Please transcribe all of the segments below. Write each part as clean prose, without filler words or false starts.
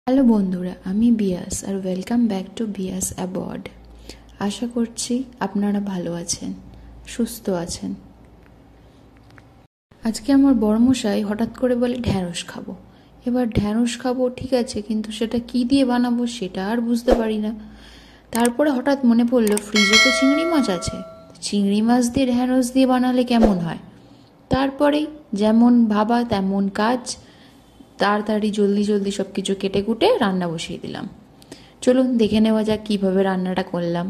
Hello বন্ধুরা, আমি বিয়াস আর welcome back to Beas aboard. আশা করছি আপনারা ভালো আছেন, সুস্থ আছেন। আজকে আমার বড়মশাই হঠাৎ করে বলে ঢ্যাঁড়স খাবো। এবার ঢ্যাঁড়স খাবো ঠিক আছে, কিন্তু সেটা কি দিয়ে বানাবো সেটা আর বুঝতে পারি না। তারপরে হঠাৎ মনে পড়লো ফ্রিজে তো চিংড়ি মাছ আছে, চিংড়ি মাছ দিয়ে ঢ্যাঁড়স দিয়ে বানালে কেমন হয়। তারপরেই যেমন ভাবা তেমন কাজ, তাড়াতাড়ি জলদি জলদি সব কিছু কেটে কুটে রান্না বসিয়ে দিলাম। চলুন দেখে নেওয়া যাক কীভাবে রান্নাটা করলাম।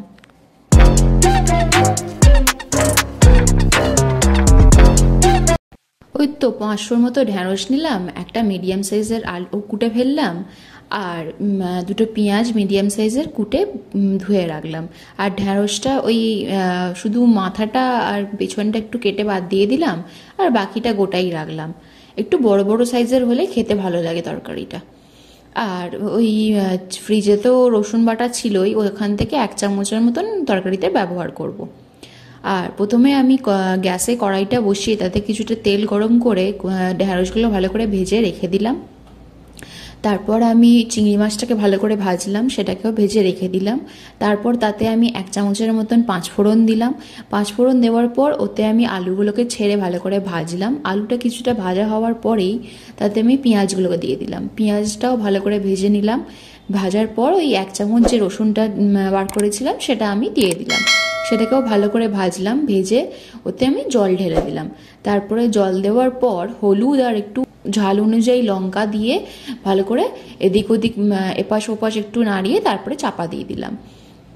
ওই তো 500 মতো ঢ্যাঁড়স নিলাম, একটা মিডিয়াম সাইজের আলু কুটে ফেললাম, আর দুটো পেঁয়াজ মিডিয়াম সাইজের কুটে ধুয়ে রাখলাম। আর ঢ্যাঁড়সটা ওই শুধু মাথাটা আর পেছনটা একটু কেটে বাদ দিয়ে দিলাম, আর বাকিটা গোটাই রাখলাম। একটু বড় বড় সাইজের হলে খেতে ভালো লাগে তরকারিটা। আর ওই ফ্রিজে তো রসুন বাটা ছিলই, ওখান থেকে 1 চামচের মতন তরকারিতে ব্যবহার করব। আর প্রথমে আমি গ্যাসে কড়াইটা বসিয়ে তাতে কিছুটা তেল গরম করে ঢ্যাঁড়সগুলো ভালো করে ভেজে রেখে দিলাম। তারপর আমি চিংড়ি মাছটাকে ভালো করে ভাজলাম, সেটাকেও ভেজে রেখে দিলাম। তারপর তাতে আমি 1 চামচের মতন 5 ফোড়ন দিলাম। 5 ফোড়ন দেওয়ার পর ওতে আমি আলুগুলোকে ছেড়ে ভালো করে ভাজলাম। আলুটা কিছুটা ভাজা হওয়ার পরেই তাতে আমি পেঁয়াজগুলোকে দিয়ে দিলাম, পেঁয়াজটাও ভালো করে ভেজে নিলাম। ভাজার পর ওই 1 চামচ যে রসুনটা বার করেছিলাম সেটা আমি দিয়ে দিলাম, সেটাকেও ভালো করে ভাজলাম। ভেজে ওতে আমি জল ঢেলে দিলাম। তারপরে জল দেওয়ার পর হলুদ আর একটু ঝাল অনুযায়ী লঙ্কা দিয়ে ভালো করে এদিক ওদিক এপাশ ওপাশ একটু নাড়িয়ে তারপরে চাপা দিয়ে দিলাম।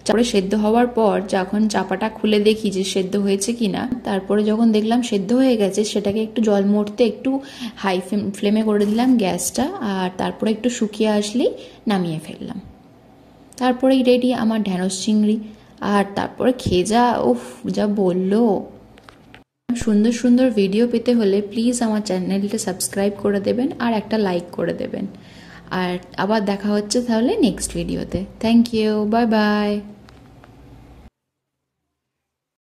তারপরে সেদ্ধ হওয়ার পর যখন চাপাটা খুলে দেখি যে সেদ্ধ হয়েছে কিনা, তারপরে যখন দেখলাম সেদ্ধ হয়ে গেছে সেটাকে একটু জল মরতে একটু হাই ফ্লেমে করে দিলাম গ্যাসটা, আর তারপরে একটু শুকিয়ে আসলেই নামিয়ে ফেললাম। তারপরেই রেডি আমার ঢ্যাঁড়স চিংড়ি। আর তারপরে খেয়ে যা বললো। সুন্দর সুন্দর ভিডিও পেতে হলে প্লিজ আমার চ্যানেলটা সাবস্ক্রাইব করে দেবেন আর একটা লাইক করে দেবেন। আর আবার দেখা হচ্ছে তাহলে নেক্সট ভিডিওতে। Thank you, bye by.